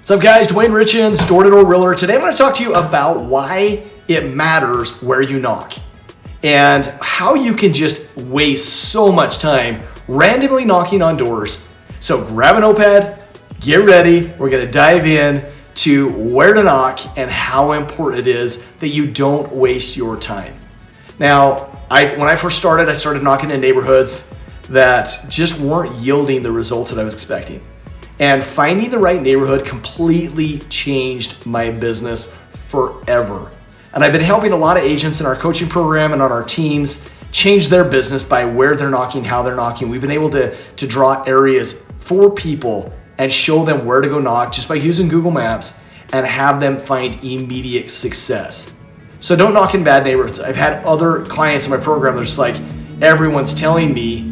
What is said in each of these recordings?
What's up, guys? Dwayne Richens, door-to-door realtor. Today I'm going to talk to you about why it matters where you knock and how you can just waste so much time randomly knocking on doors. So grab a notepad, get ready. We're going to dive in to where to knock and how important it is that you don't waste your time. Now, when I first started, I started knocking in neighborhoods that just weren't yielding the results that I was expecting. And finding the right neighborhood completely changed my business forever. And I've been helping a lot of agents in our coaching program and on our teams change their business by where they're knocking, how they're knocking. We've been able to draw areas for people and show them where to go knock just by using Google Maps and have them find immediate success. So don't knock in bad neighborhoods. I've had other clients in my program that are just like, everyone's telling me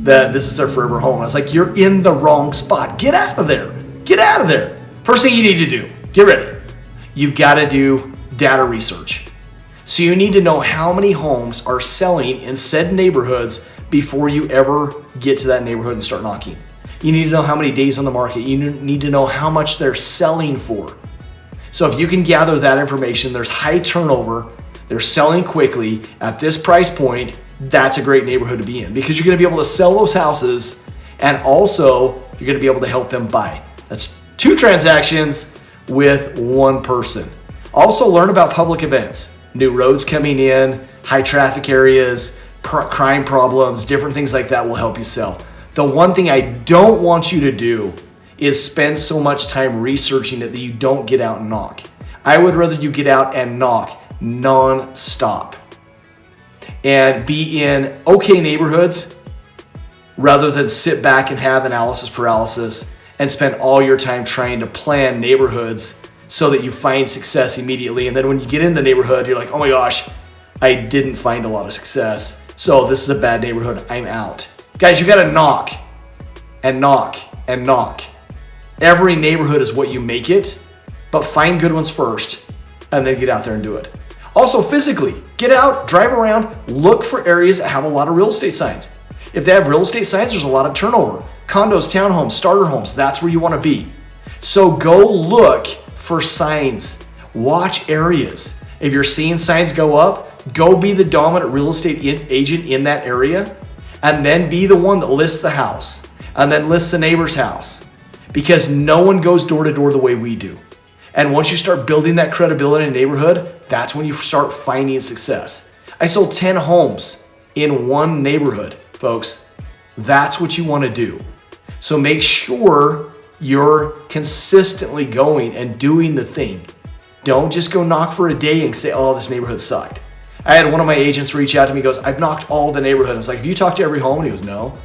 that this is their forever home. I was like, you're in the wrong spot. Get out of there. Get out of there. First thing you need to do, get ready. You've got to do data research. So you need to know how many homes are selling in said neighborhoods before you ever get to that neighborhood and start knocking. You need to know how many days on the market. You need to know how much they're selling for. So if you can gather that information, there's high turnover, they're selling quickly at this price point, that's a great neighborhood to be in because you're going to be able to sell those houses and also you're going to be able to help them buy. That's 2 transactions with 1 person. Also learn about public events, new roads coming in, high traffic areas, crime problems, different things like that will help you sell. The one thing I don't want you to do is spend so much time researching it that you don't get out and knock. I would rather you get out and knock non-stop and be in okay neighborhoods rather than sit back and have analysis paralysis and spend all your time trying to plan neighborhoods so that you find success immediately. And then when you get in the neighborhood, you're like, oh my gosh, I didn't find a lot of success. So this is a bad neighborhood, I'm out. Guys, you gotta knock and knock and knock. Every neighborhood is what you make it, but find good ones first and then get out there and do it. Also physically, get out, drive around, look for areas that have a lot of real estate signs. If they have real estate signs, there's a lot of turnover. Condos, townhomes, starter homes, that's where you wanna be. So go look for signs, watch areas. If you're seeing signs go up, go be the dominant real estate agent in that area and then be the one that lists the house and then lists the neighbor's house because no one goes door to door the way we do. And once you start building that credibility in a neighborhood, that's when you start finding success. I sold 10 homes in 1 neighborhood, folks. That's what you want to do. So make sure you're consistently going and doing the thing. Don't just go knock for a day and say, oh, this neighborhood sucked. I had one of my agents reach out to me, he goes, I've knocked all the neighborhoods. I was like, have you talked to every home? And he goes, no.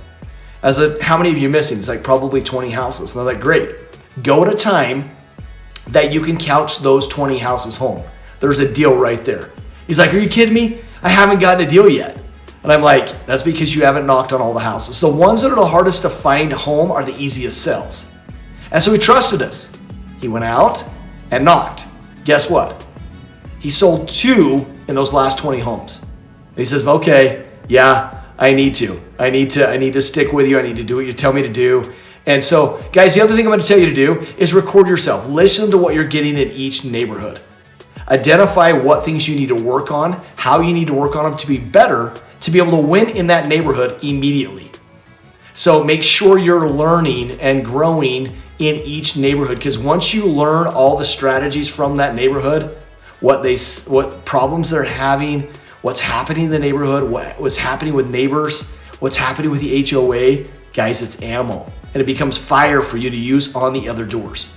I was like, how many of you missing? It's like probably 20 houses. And I was like, great. Go at a time that you can couch those 20 houses home. There's a deal right there. He's like, are you kidding me? I haven't gotten a deal yet. And I'm like, that's because you haven't knocked on all the houses. The ones that are the hardest to find home are the easiest sells. And so he trusted us. He went out and knocked. Guess what? He sold 2 in those last 20 homes. And he says, okay, yeah, I need to stick with you. I need to do what you tell me to do. And so, guys, the other thing I'm going to tell you to do is record yourself. Listen to what you're getting in each neighborhood. Identify what things you need to work on, how you need to work on them to be better, to be able to win in that neighborhood immediately. So make sure you're learning and growing in each neighborhood because once you learn all the strategies from that neighborhood, what problems they're having, what's happening in the neighborhood, what's happening with neighbors, what's happening with the HOA, guys, it's ammo. And it becomes fire for you to use on the other doors.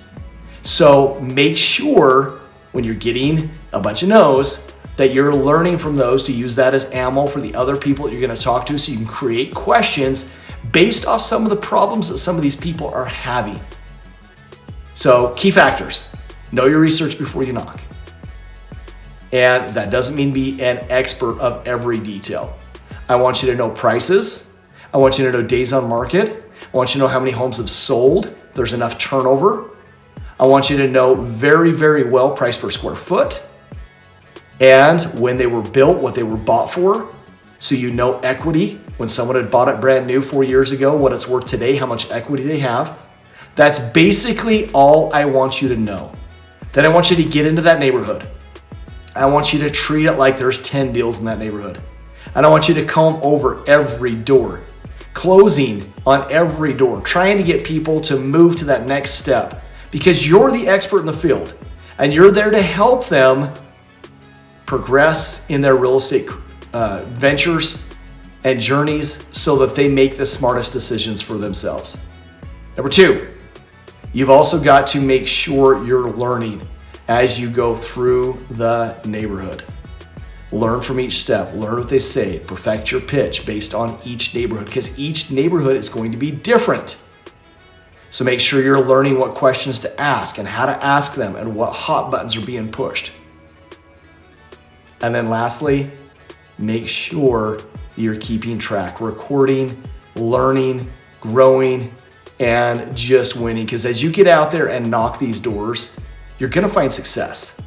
So make sure when you're getting a bunch of no's that you're learning from those to use that as ammo for the other people that you're going to talk to so you can create questions based off some of the problems that some of these people are having. So key factors, know your research before you knock. And that doesn't mean be an expert of every detail. I want you to know prices. I want you to know days on market. I want you to know how many homes have sold, if there's enough turnover. I want you to know very, very well price per square foot and when they were built, what they were bought for. So you know equity, when someone had bought it brand new 4 years ago, what it's worth today, how much equity they have. That's basically all I want you to know. Then I want you to get into that neighborhood. I want you to treat it like there's 10 deals in that neighborhood. And I want you to comb over every door, closing on every door, trying to get people to move to that next step, because you're the expert in the field and you're there to help them progress in their real estate ventures and journeys so that they make the smartest decisions for themselves. Number two, you've also got to make sure you're learning as you go through the neighborhood. Learn from each step, learn what they say, perfect your pitch based on each neighborhood, because each neighborhood is going to be different. So make sure you're learning what questions to ask and how to ask them and what hot buttons are being pushed. And then lastly, make sure you're keeping track, recording, learning, growing, and just winning. Because as you get out there and knock these doors, you're gonna find success.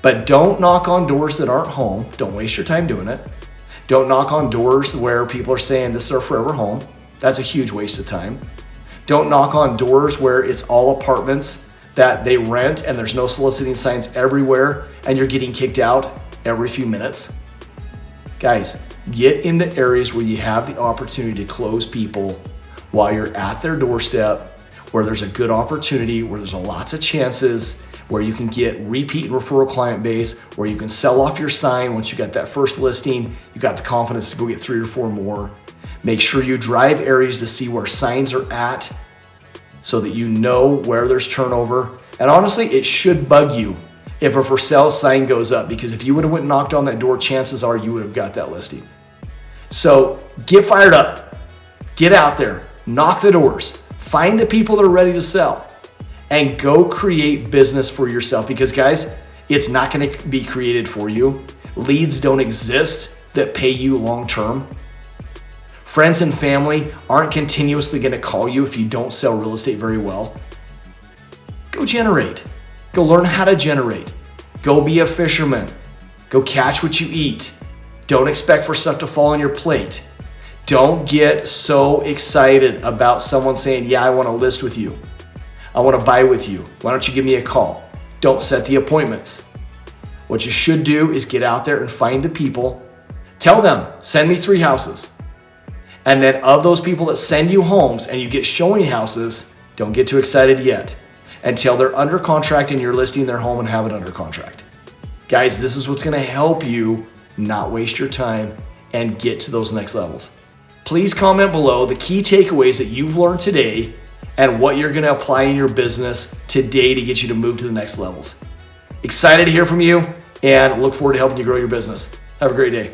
But don't knock on doors that aren't home. Don't waste your time doing it. Don't knock on doors where people are saying this is our forever home. That's a huge waste of time. Don't knock on doors where it's all apartments that they rent and there's no soliciting signs everywhere and you're getting kicked out every few minutes. Guys, get into areas where you have the opportunity to close people while you're at their doorstep, where there's a good opportunity, where there's lots of chances, where you can get repeat and referral client base, where you can sell off your sign once you got that first listing, you got the confidence to go get 3 or 4 more. Make sure you drive areas to see where signs are at so that you know where there's turnover. And honestly, it should bug you if a for sale sign goes up, because if you would have went and knocked on that door, chances are you would have got that listing. So get fired up, get out there, knock the doors, find the people that are ready to sell, and go create business for yourself. Because guys, it's not gonna be created for you. Leads don't exist that pay you long-term. Friends and family aren't continuously gonna call you if you don't sell real estate very well. Go generate. Go learn how to generate. Go be a fisherman. Go catch what you eat. Don't expect for stuff to fall on your plate. Don't get so excited about someone saying, yeah, I want to list with you. I want to buy with you. Why don't you give me a call? Don't set the appointments. What you should do is get out there and find the people. Tell them, send me 3 houses. And then of those people that send you homes and you get showing houses, don't get too excited yet until they're under contract and you're listing their home and have it under contract. Guys, this is what's gonna help you not waste your time and get to those next levels. Please comment below the key takeaways that you've learned today and what you're gonna apply in your business today to get you to move to the next levels. Excited to hear from you and look forward to helping you grow your business. Have a great day.